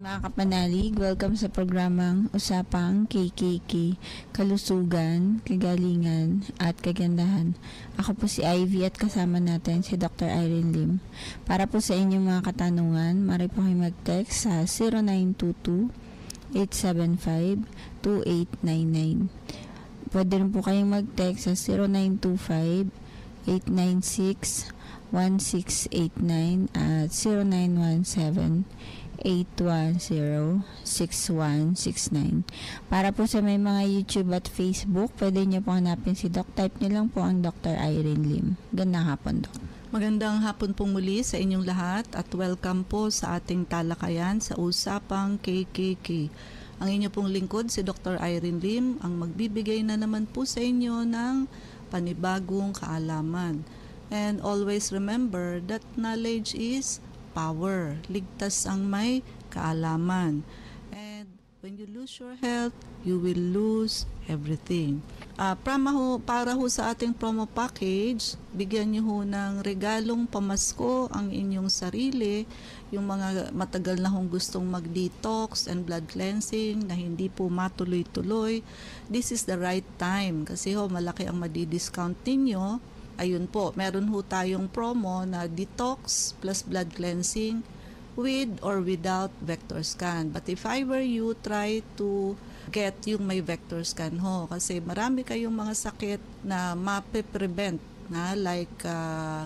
Mga kapanalig, welcome sa programang Usapang KKK, Kalusugan, Kagalingan at Kagandahan. Ako po si Ivy at kasama natin si Dr. Irene Lim. Para po sa inyong mga katanungan, maaari po kayo mag-text sa 0922-875-2899. Pwede rin po kayong mag-text sa 0925-896-1689 at 0917-810-6169. Para po sa may mga YouTube at Facebook, pwede nyo po hanapin si Doc. Type nyo lang po ang Dr. Irene Lim. Gandang hapon, Doc. Magandang hapon pong muli sa inyong lahat at welcome po sa ating talakayan sa Usapang KKK. Ang inyo pong lingkod, si Dr. Irene Lim, ang magbibigay na naman po sa inyo ng panibagong kaalaman. And always remember that knowledge is power. Ligtas ang may kaalaman. And when you lose your health, you will lose everything. Para ho sa ating promo package, bigyan niyo ho ng regalong pamasko ang inyong sarili, yung mga matagal na hong gustong mag-detox and blood cleansing na hindi po matuloy-tuloy. This is the right time kasi ho malaki ang madi-discount ninyo. Ayun po, meron ho tayong promo na detox plus blood cleansing with or without vector scan. But if I were you, try to get yung may vector scan ho. Kasi marami kayong mga sakit na mape-prevent na like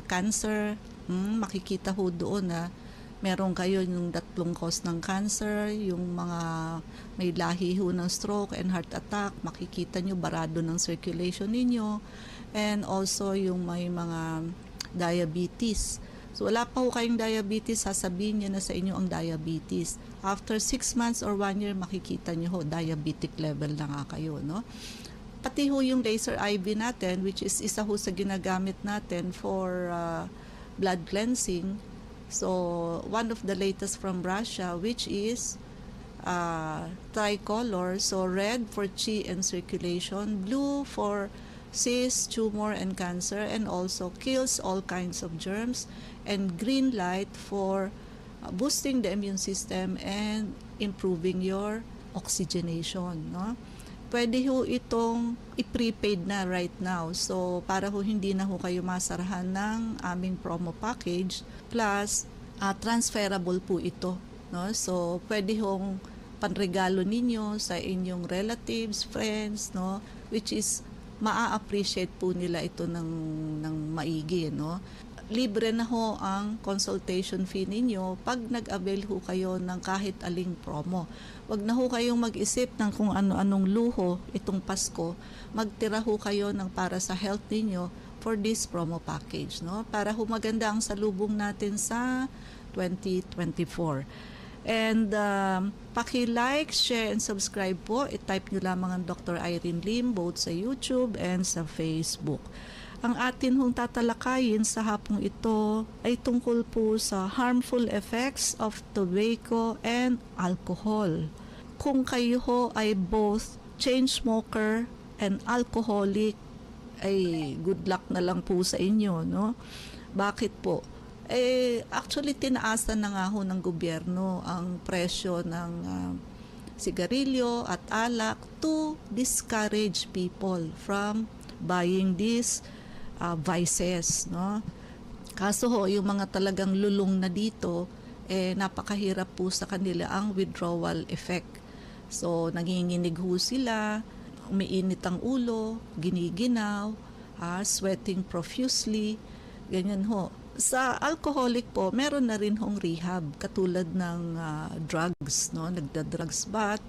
cancer. Makikita ho doon na meron kayo yung tatlong cause ng cancer, yung mga may lahi ho ng stroke and heart attack, makikita nyo barado ng circulation ninyo. And also yung may mga diabetes. So wala pa ho kayong diabetes, sasabihin niya na sa inyo ang diabetes. After 6 months or 1 year, makikita niyo ho, diabetic level na nga kayo, no? Pati ho yung laser IV natin, which is isa ho sa ginagamit natin for blood cleansing. So one of the latest from Russia, which is tricolor. So red for chi and circulation, blue for cyst, tumor, and cancer, and also kills all kinds of germs, and green light for boosting the immune system and improving your oxygenation, no? Pwede ho itong i-prepaid na right now. So, para ho hindi na ho kayo masarahan ng aming promo package, plus transferable po ito, no? So, pwede hong panregalo ninyo sa inyong relatives, friends, no? Which is maa-appreciate po nila ito ng maigi, no? Libre na ho ang consultation fee ninyo pag nag-avail ho kayo ng kahit aling promo. Wag na ho kayong mag-isip ng kung ano-anong luho itong Pasko. Magtira ho kayo ng para sa health ninyo for this promo package, no? Para ho maganda ang salubong natin sa 2024. And paki-like, share, and subscribe po. I-type nyo lamang ang Dr. Irene Lim both sa YouTube and sa Facebook. Ang atin hong tatalakayin sa hapong ito ay tungkol po sa harmful effects of tobacco and alcohol. Kung kayo ho ay both chain smoker and alcoholic, ay good luck na lang po sa inyo, no? Bakit po? Actually tinaasan na nga ho ng gobyerno ang presyo ng sigarilyo at alak to discourage people from buying these vices, no? Kaso ho, yung mga talagang lulong na dito, napakahirap po sa kanila ang withdrawal effect. So, nanginginig ho sila, umiinit ang ulo, giniginaw, sweating profusely, ganyan ho. Sa alcoholic po, meron na rin hong rehab, katulad ng drugs, no? Nagda-drugs bath.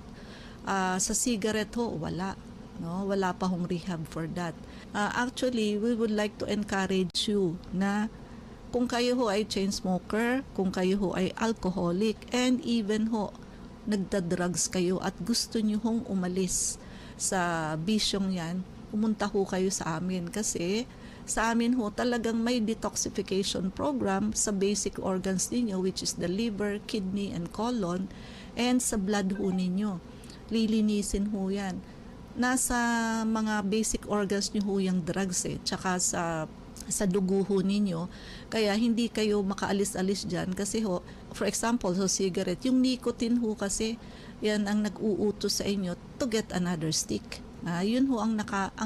Sa cigarette ho, wala. No, wala pa hong rehab for that. Actually, we would like to encourage you na kung kayo ho ay chain smoker, kung kayo ho ay alcoholic, and even ho nagda-drugs kayo at gusto nyo hong umalis sa bisyong yan, pumunta ho kayo sa amin kasi sa amin ho talagang may detoxification program sa basic organs ninyo, which is the liver, kidney, and colon, and sa blood ho ninyo. Lilinisin ho yan. Nasa mga basic organs nyo ho yung drugs tsaka sa dugo ho ninyo. Kaya hindi kayo makaalis-alis dyan kasi ho, for example, so cigarette, yung nicotine ho kasi, yan ang nag-uutos sa inyo to get another stick. Yun ho ang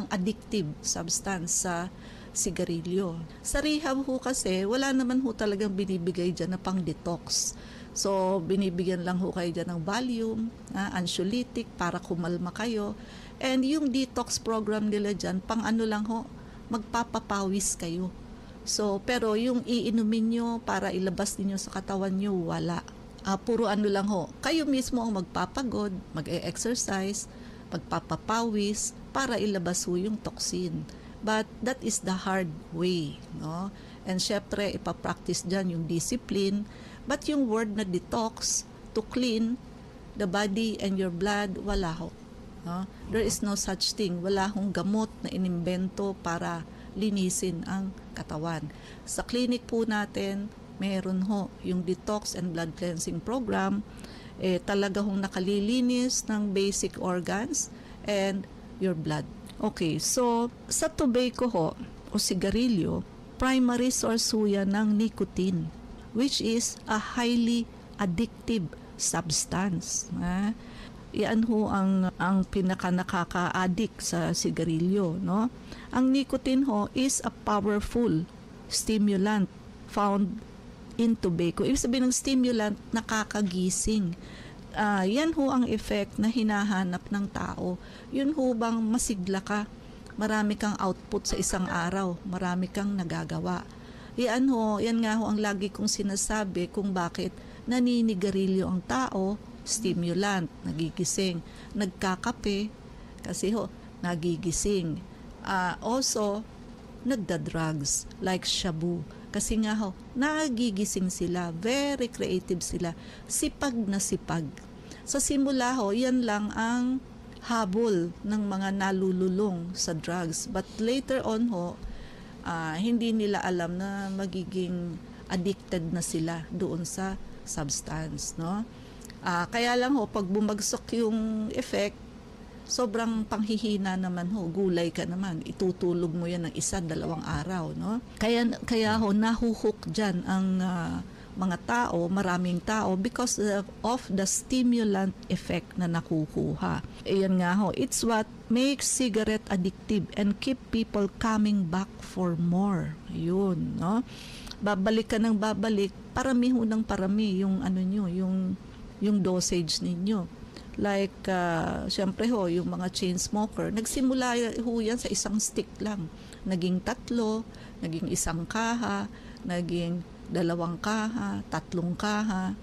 addictive substance sa sigarilyo. Sa rehab ho kasi, wala naman ho talagang binibigay dyan na pang detox. So, binibigyan lang ho kayo dyan ng Valium, anxiolytic para kumalma kayo. And yung detox program nila dyan, pang ano lang ho, magpapapawis kayo. So, pero yung iinumin nyo para ilabas ninyo sa katawan nyo, wala. Puro ano lang ho, kayo mismo ang magpapagod, mag-e-exercise, magpapapawis para ilabas ho yung toxin. But that is the hard way, no? And syempre, ipapractice dyan yung discipline. But yung word na detox, to clean the body and your blood, wala ho. No? There is no such thing. Wala hong gamot na inimbento para linisin ang katawan. Sa clinic po natin, meron ho yung detox and blood cleansing program. Talaga hong nakalilinis ng basic organs and your blood. Okay, so sa tobacco ho o sigarilyo, primary source ho yan ng nicotine, which is a highly addictive substance. Yan ho ang pinaka nakaka-addict sa sigarilyo, no? Ang nicotine ho is a powerful stimulant found in tobacco. Ibig sabihin ng stimulant, nakakagising. Yan ho ang effect na hinahanap ng tao. Yun ho bang masigla ka, marami kang output sa isang araw, marami kang nagagawa. Yan nga ho ang lagi kong sinasabi kung bakit naninigarilyo ang tao, stimulant, nagigising. Nagkakape, kasi ho, nagigising. Also, nagda-drugs, like shabu. Kasi nga ho, nagigising sila, very creative sila, sipag na sipag. Sa simula ho, yan lang ang habol ng mga nalululong sa drugs. But later on ho, hindi nila alam na magiging addicted na sila doon sa substance, no? Kaya lang ho, pag bumagsak yung effect, sobrang panghihina naman ho, gulay ka naman, itutulog mo yan ng 1-2 araw, no? Kaya ho, nahuhook dyan ang mga tao, maraming tao, because of the stimulant effect na nakukuha. Ayan nga ho, it's what makes cigarette addictive and keep people coming back for more. Yun, no? Babalik ka ng babalik, parami ho ng parami yung ano nyo, yung dosage ninyo. Like, syempre ho, yung mga chain smoker, nagsimula ho yan sa isang stick lang. Naging 3, naging 1 kaha, naging 2 kaha, 3 kaha.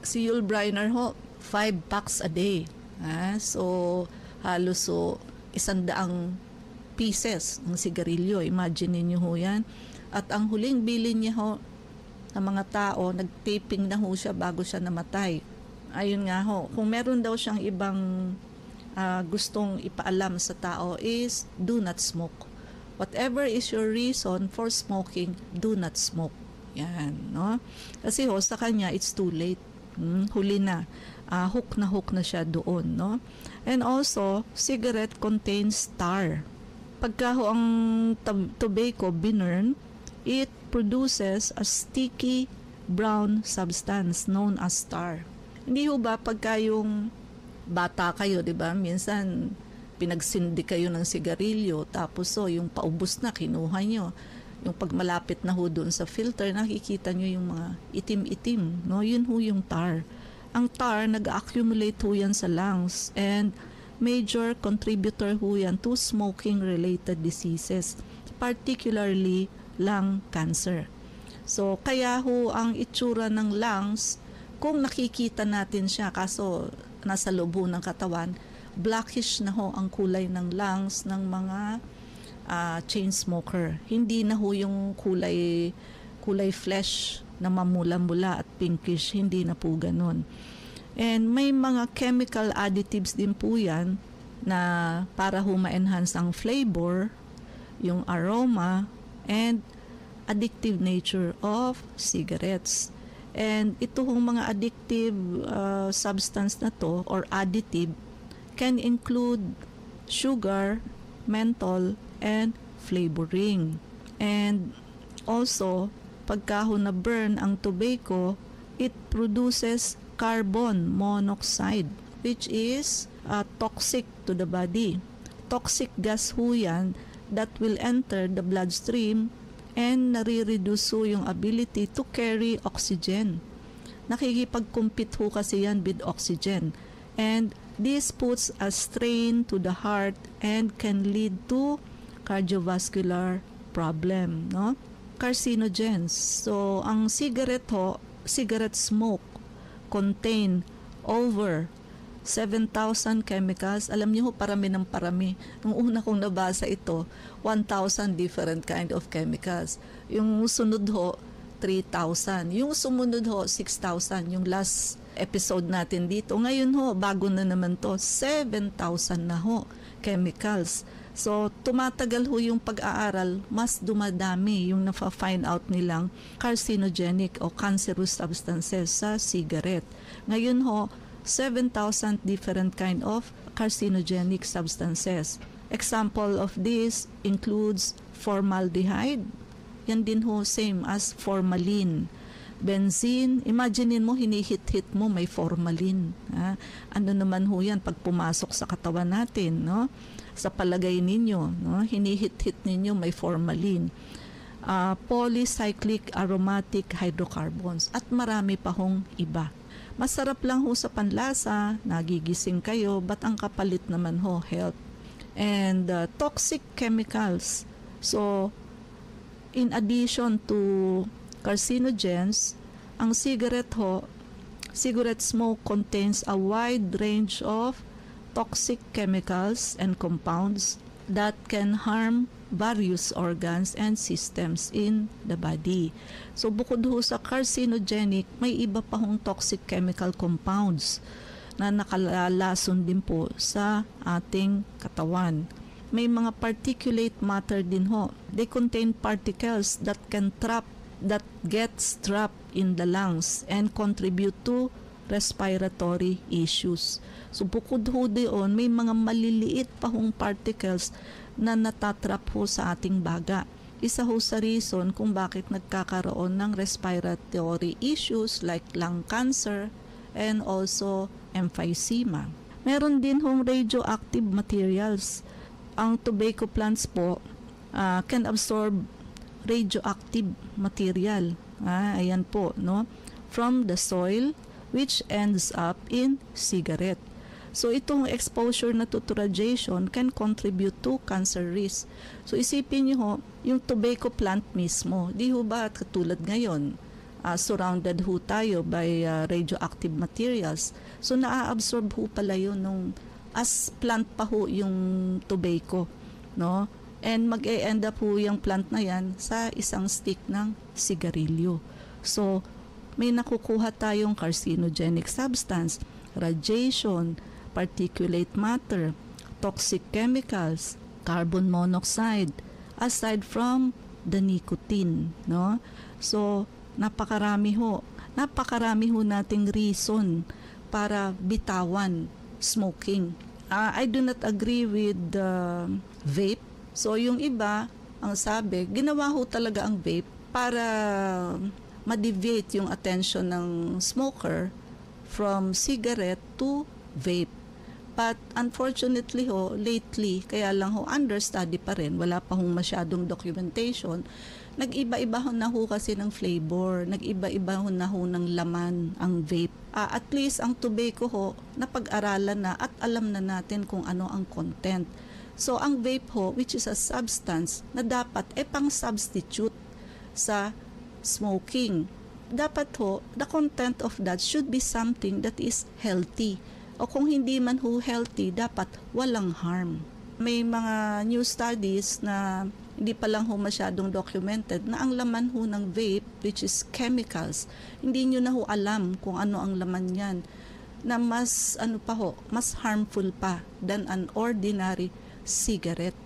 Si Yul Brynner ho, 5 packs a day. So, halos 100 pieces ng sigarilyo. Imagine niyo ho yan. At ang huling bilin niya ho, ng mga tao, nag-taping na ho siya bago siya namatay. Ayun nga ho, kung meron daw siyang ibang gustong ipaalam sa tao is do not smoke. Whatever is your reason for smoking, do not smoke. Yan, no? Kasi ho, sa kanya, it's too late. Huli na. Hook na siya doon, no? And also, cigarette contains tar. Pagka ho ang tobacco binurn, it produces a sticky brown substance known as tar. Hindi ho ba pagka yung bata kayo, di ba? Minsan, pinagsindi kayo ng sigarilyo, tapos yung paubos na, kinuha nyo. Yung pagmalapit na ho doon sa filter, nakikita nyo yung mga itim-itim, no? Yun ho yung tar. Ang tar, nag-accumulate ho yan sa lungs, and major contributor ho yan to smoking-related diseases, particularly lung cancer. So, kaya ho ang itsura ng lungs, kung nakikita natin siya, kaso nasa loob ng katawan, blackish na ho ang kulay ng lungs ng mga chain smoker. Hindi na ho yung kulay flesh na mamula-mula at pinkish, hindi na po ganun. And may mga chemical additives din po yan na para ho ma-enhance ang flavor, yung aroma, and addictive nature of cigarettes. And ito hong mga addictive substance na to or additive can include sugar, menthol, and flavoring. And also, pagka ho na burn ang tobacco, it produces carbon monoxide, which is toxic to the body. Toxic gas ho yan that will enter the bloodstream and nare-reduce ho yung ability to carry oxygen. Nakikipag-compete ho kasi yan with oxygen. And this puts a strain to the heart and can lead to cardiovascular problem, no? Carcinogens. So, ang cigarette smoke contain over 7,000 chemicals. Alam niyo ho, parami ng parami. Nung una kong nabasa ito, 1,000 different kind of chemicals. Yung sunod ho, 3,000. Yung sumunod ho, 6,000. Yung last episode natin dito. Ngayon ho, bago na naman to, 7,000 na ho chemicals. So, tumatagal ho yung pag-aaral, mas dumadami yung nafa-find out nilang carcinogenic o cancerous substances sa cigarette. Ngayon ho, 7,000 different kind of carcinogenic substances. Example of this includes formaldehyde. Yan din ho, same as formalin. Benzene, imaginein mo, hinihit-hit mo, may formalin. Ha? Ano naman ho yan pag pumasok sa katawan natin, no? Sa palagay ninyo, no? Hinihit-hit ninyo, may formalin. Polycyclic aromatic hydrocarbons at marami pa hong iba. Masarap lang ho sa panlasa, nagigising kayo, but ang kapalit naman ho, health. And toxic chemicals. So, in addition to carcinogens, ang cigarette smoke contains a wide range of toxic chemicals and compounds that can harm various organs and systems in the body. So bukod ho sa carcinogenic, may iba pa hong toxic chemical compounds na nakalalason din po sa ating katawan. May mga particulate matter din ho. They contain particles that gets trapped in the lungs and contribute to respiratory issues. So bukod ho doon, may mga maliliit pa hong particles na natatrap ho sa ating baga. Isa ho sa reason kung bakit nagkakaroon ng respiratory issues like lung cancer and also emphysema. Meron din hong radioactive materials. Ang tobacco plants po can absorb radioactive material. Ayan po, no? From the soil which ends up in cigarette. So itong exposure na to radiation can contribute to cancer risk. So isipin niyo ho, yung tobacco plant mismo, di ho ba katulad ngayon, surrounded ho tayo by radioactive materials. So naa-absorb ho pala yun nung as plant pa ho yung tobacco, no? And mag-e-end up ho yung plant na yan sa isang stick ng sigarilyo. So may nakukuha tayong carcinogenic substance, radiation, particulate matter, toxic chemicals, carbon monoxide, aside from the nicotine, no? So, napakarami ho nating reason para bitawan smoking. I do not agree with the vape. So, yung iba, ang sabi, ginawa ho talaga ang vape para ma-deviate yung attention ng smoker from cigarette to vape. But unfortunately ho, lately, kaya lang ho, understudy pa rin, wala pa hong masyadong documentation, nag-iba-iba ho na ho kasi ng flavor, nag-iba-iba ho na ho ng laman ang vape. At least ang tobacco ho, napag-aralan na at alam na natin kung ano ang content. So ang vape ho, which is a substance na dapat pang-substitute sa smoking. Dapat ho, the content of that should be something that is healthy. O kung hindi man ho healthy, dapat walang harm. May mga new studies na hindi pa lang ho masyadong documented na ang laman ho ng vape, which is chemicals, hindi nyo na ho alam kung ano ang laman yan, na mas mas harmful pa than an ordinary cigarette.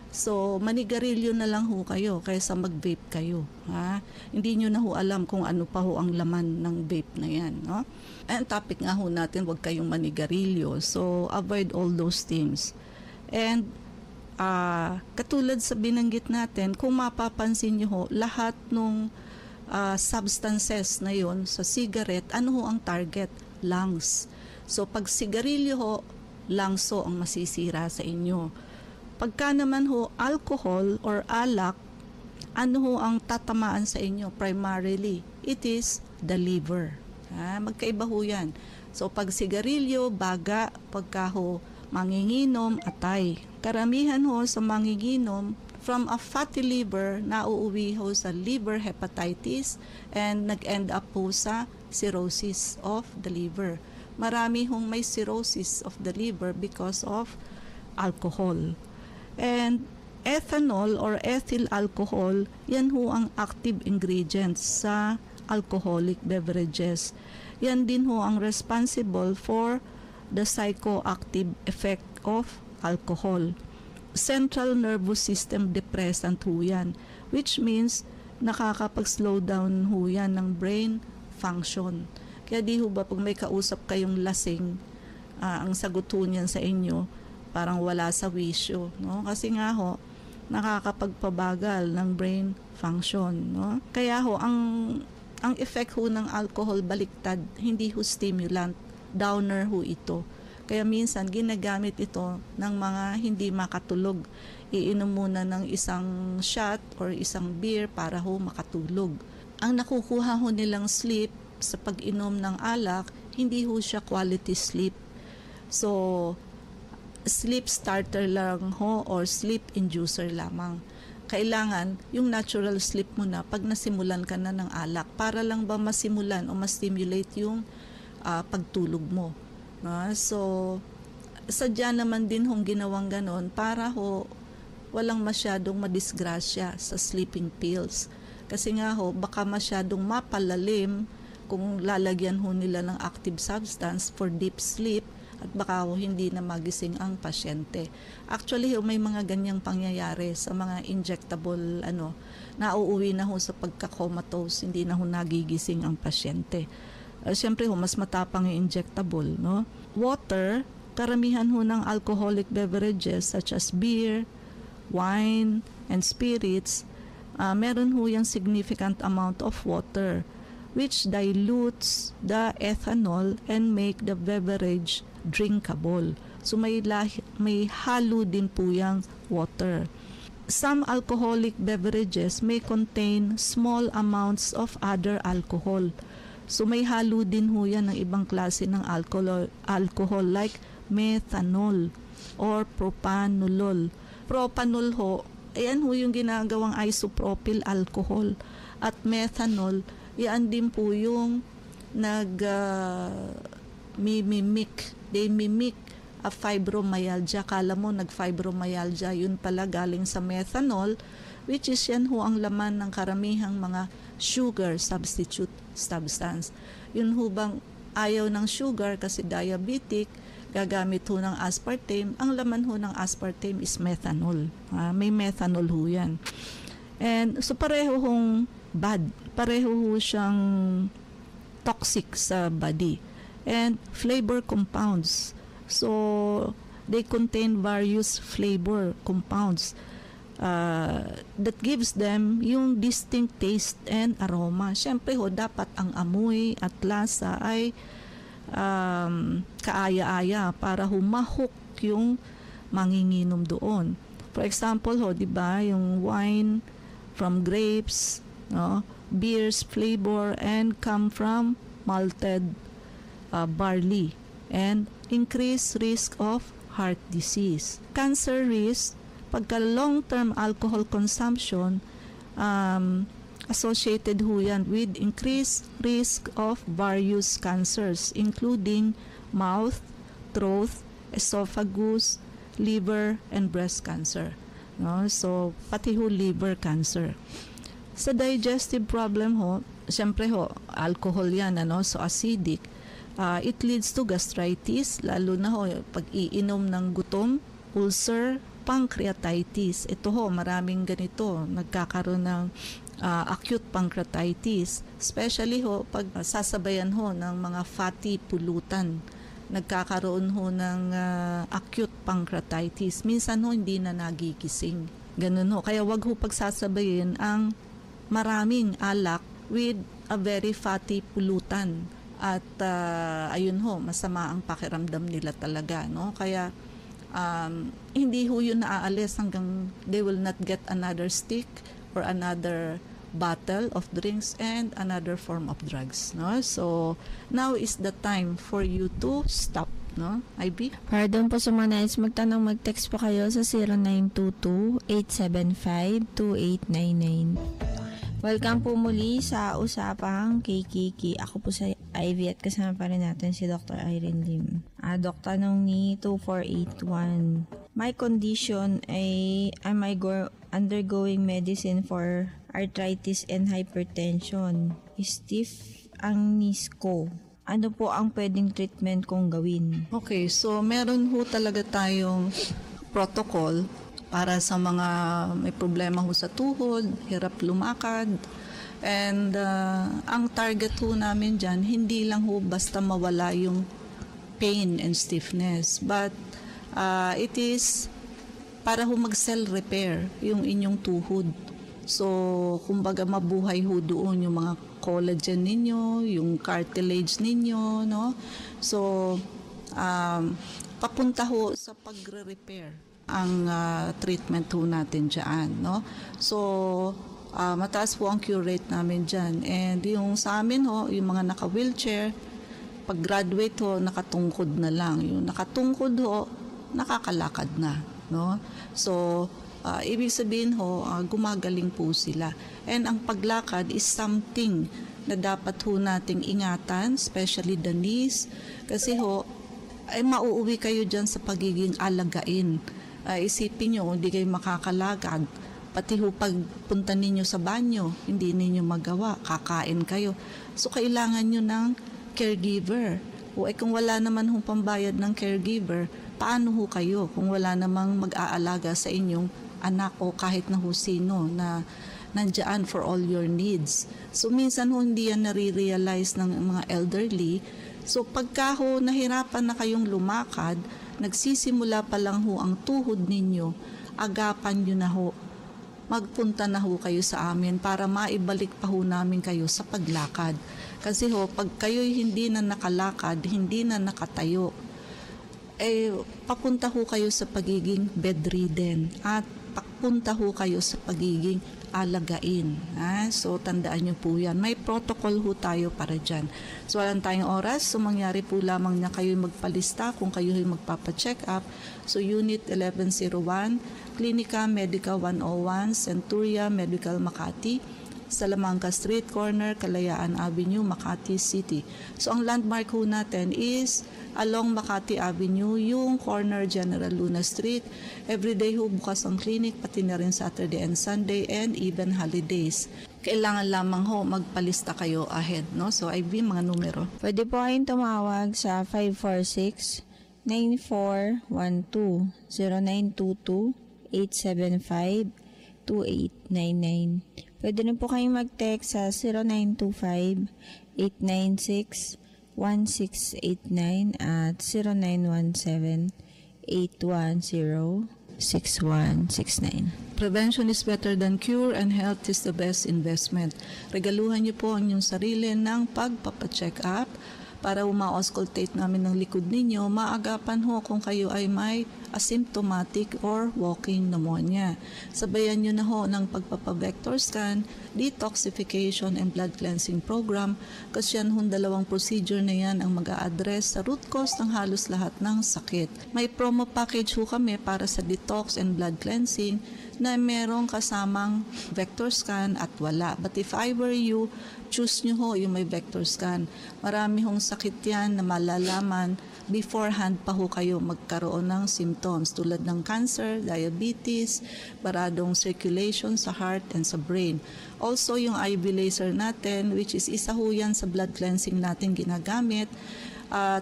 So, manigarilyo na lang ho kayo kaysa mag-vape kayo. Ha? Hindi nyo na ho alam kung ano pa ho ang laman ng vape na yan. No? Ang topic nga ho natin, huwag kayong manigarilyo. So, avoid all those things. And, katulad sa binanggit natin, kung mapapansin nyo ho, lahat nung substances na yun sa cigarette, ano ho ang target? Lungs. So pag sigarilyo ho, lungs ho ang masisira sa inyo. Pagka naman ho alcohol or alak, ano ho ang tatamaan sa inyo? Primarily, it is the liver. Magkaiba ho yan. So pag sigarilyo, baga, pagka ho manginginom, atay. Karamihan ho sa manginginom, from a fatty liver, nauuwi ho sa liver hepatitis and nag-end up po sa cirrhosis of the liver. Marami hong may cirrhosis of the liver because of alcohol. And ethanol or ethyl alcohol, yan ho ang active ingredients sa alcoholic beverages. Yan din ho ang responsible for the psychoactive effect of alcohol. Central nervous system depressant ho yan, which means nakakapag-slow down ho yan ng brain function. Kaya di ho ba pag may kausap kayong lasing, ang sagot ho niyan sa inyo, parang wala sa wisyo, no? Kasi nga ho, nakakapagpabagal ng brain function, no? Kaya ho, ang effect ho ng alcohol baliktad, hindi ho stimulant, downer ho ito. Kaya minsan ginagamit ito ng mga hindi makatulog. Iinom muna ng isang shot or isang beer para ho makatulog. Ang nakukuha ho nilang sleep sa pag-inom ng alak, hindi ho siya quality sleep. So, sleep starter lang ho or sleep inducer lamang. Kailangan yung natural sleep mo na pag nasimulan ka na ng alak para lang ba masimulan o ma-stimulate yung pagtulog mo. So, sadya naman din hong ginawang ganon para ho walang masyadong madisgrasya sa sleeping pills. Kasi nga ho, baka masyadong mapalalim kung lalagyan ho nila ng active substance for deep sleep at baka ho hindi na magising ang pasyente. Actually ho, may mga ganyang pangyayari sa mga injectable nauuwi na ho sa pagka-comatose, hindi na ho nagigising ang pasyente. Siyempre ho, mas matapang yung injectable, no? Water, karamihan ho ng alcoholic beverages such as beer, wine, and spirits, meron ho yung significant amount of water which dilutes the ethanol and make the beverage drinkable. So may halo din po yung water. Some alcoholic beverages may contain small amounts of other alcohol. So may halo din ho yan ng ibang klase ng alcohol like methanol or propanolol. Propanol ho, ayan ho yung ginagawang isopropyl alcohol. At methanol, yan din po yung they mimic a fibromyalgia. Kala mo nag-fibromyalgia, yun pala galing sa methanol, which is yan ho ang laman ng karamihang mga sugar substitute substance. Yun ho bang ayaw ng sugar kasi diabetic, gagamit ho ng aspartame. Ang laman ho ng aspartame is methanol. May methanol ho yan. And so pareho hong bad. Pareho ho siyang toxic sa body. And flavor compounds. So they contain various flavor compounds that gives them yung distinct taste and aroma. Siyempre ho, dapat ang amoy at lasa ay kaaya-aya para humahok yung manginginom doon. For example ho, di ba, yung wine from grapes, no? Beer's flavor and come from malted barley and increased risk of heart disease. Cancer risk, pagka long-term alcohol consumption, associated ho yan with increased risk of various cancers including mouth, throat, esophagus, liver, and breast cancer. No? So, pati ho liver cancer. Sa digestive problem ho, siyempre ho, alcohol yan, so acidic. It leads to gastritis, lalo na ho, pag iinom ng gutom, ulcer, pancreatitis. Ito ho, maraming ganito, nagkakaroon ng acute pancreatitis. Especially ho, pag sasabayan ho ng mga fatty pulutan, nagkakaroon ho ng acute pancreatitis. Minsan ho, hindi na nagigising. Ganun ho. Kaya wag ho pagsasabayin ang maraming alak with a very fatty pollutant. At ayun ho, masama ang pakiramdam nila talaga, no? Kaya hindi ho yun naaalis hanggang they will not get another stick or another bottle of drinks and another form of drugs, no? So now is the time for you to stop, no? IB? Para doon po sa mga nais magtanong, mag-text po kayo sa 0922-875-2899. Welcome po muli sa Usapang Kikiki. Ako po sa Ivy at kasama pa rin natin si Dr. Irene Lim. Dr. Tanong ni 2481. My condition ay am I undergoing medicine for arthritis and hypertension. Stiff ang knees ko. Ano po ang pwedeng treatment kong gawin? Okay, so meron ho talaga tayong protocol para sa mga may problema ho sa tuhod, hirap lumakad. And ang target ho namin dyan, hindi lang ho basta mawala yung pain and stiffness. But it is para ho mag-cell repair yung inyong tuhod. So, kumbaga mabuhay ho doon yung mga collagen ninyo, yung cartilage ninyo, no? So, papunta ho sa pagre-repair ang treatment ho natin dyan, no? So, mataas po ang cure rate namin dyan. And yung sa amin ho, yung mga naka-wheelchair, pag-graduate ho, nakatungkod na lang. Yung nakatungkod ho, nakakalakad na, no? So, ibig sabihin ho, gumagaling po sila. And ang paglakad is something na dapat ho nating ingatan, especially the knees, kasi ho, ay mauuwi kayo dyan sa pagiging alagain. Isipin nyo, hindi kayo makakalakad. Pati ho pagpunta ninyo sa banyo, hindi ninyo magawa, kakain kayo. So, kailangan nyo ng caregiver. O kung wala naman hong pambayad ng caregiver, paano ho kayo kung wala namang mag-aalaga sa inyong anak o kahit na ho sino na nandiyan for all your needs. So, minsan ho hindi yan nare-realize ng mga elderly. So, pagka ho nahirapan na kayong lumakad, nagsisimula pa lang ho ang tuhod ninyo, agapan nyo na ho, magpunta na ho kayo sa amin para maibalik pa ho namin kayo sa paglakad. Kasi ho, pag kayo'y hindi na nakalakad, hindi na nakatayo, papunta ho kayo sa pagiging bedridden at papunta ho kayo sa pagiging alagain. So, tandaan nyo po yan. May protocol ho tayo para dyan. So, walang tayong oras. So, mangyari po lamang na kayo magpalista kung kayo magpapacheck up. So, Unit 1101, Clinica Medica 101, Centuria Medical Makati, Salamanca Street Corner, Kalayaan Avenue, Makati City. So, ang landmark ho natin is along Makati Avenue, yung corner General Luna Street. Everyday ho bukas ang clinic, pati na rin Saturday and Sunday and even holidays. Kailangan lamang ho magpalista kayo ahead, no? So, IB, mga numero. Pwede po kayong tumawag sa 546-9412, 0922-875-2899. Pwede rin po kayong mag-text sa 0925-896-1689 at 0917-810-6169. Prevention is better than cure and health is the best investment. Regaluhan niyo po ang inyong sarili ng pagpapacheck up para ma-auscultate namin ng likod ninyo, maagapan ho kung kayo ay may asymptomatic or walking pneumonia. Sabayan nyo na ho ng pagpapa-vector scan, detoxification and blood cleansing program kasi yan ho dalawang procedure na yan ang mag-a-address sa root cause ng halos lahat ng sakit. May promo package ho kami para sa detox and blood cleansing na merong kasamang vector scan at wala. But if I were you, choose nyo ho yung may vector scan. Marami hong sakit yan na malalaman beforehand pa ho kayo magkaroon ng symptoms tulad ng cancer, diabetes, baradong circulation sa heart and sa brain. Also yung IV laser natin, which is isa ho yan sa blood cleansing natin ginagamit.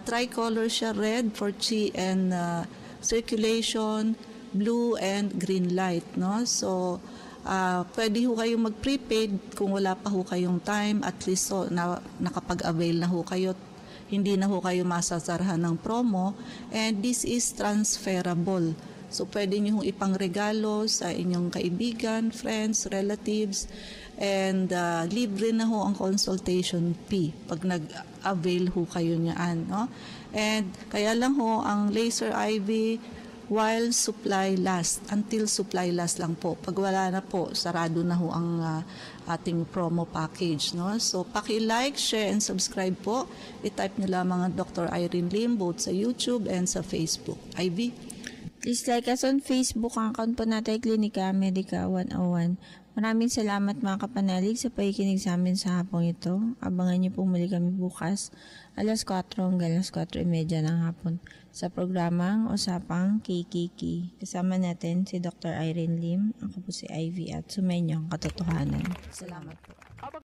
Tricolor siya, red for chi and circulation, blue and green light, no? So, pwede ho kayong mag-prepaid kung wala pa ho kayong time, at least so, nakapag-avail na ho kayo, hindi na ho kayo masasarahan ng promo, and this is transferable So pwede nyo ipangregalo sa inyong kaibigan, friends, relatives, and libre na ho ang consultation fee pag nag-avail ho kayo niyaan. No? And kaya lang ho, ang laser IV, while supply last, until supply last lang po. Pag wala na po, sarado na ho ang ating promo package. No? So, paki-like, share, and subscribe po. I-type nyo lamang ang Dr. Irene Lim both sa YouTube and sa Facebook. Ivy? Please like us on Facebook. Ang account po natin ay Klinika Medica 101. Maraming salamat mga kapanalig sa pakikinig sa amin sa hapong ito. Abangan niyo po muli kami bukas, alas 4 hanggang alas 4:30 ng hapon sa programang Usapang KKK. Kasama natin si Dr. Irene Lim, ako po si Ivy at sumayin niyo ang katotohanan. Salamat po.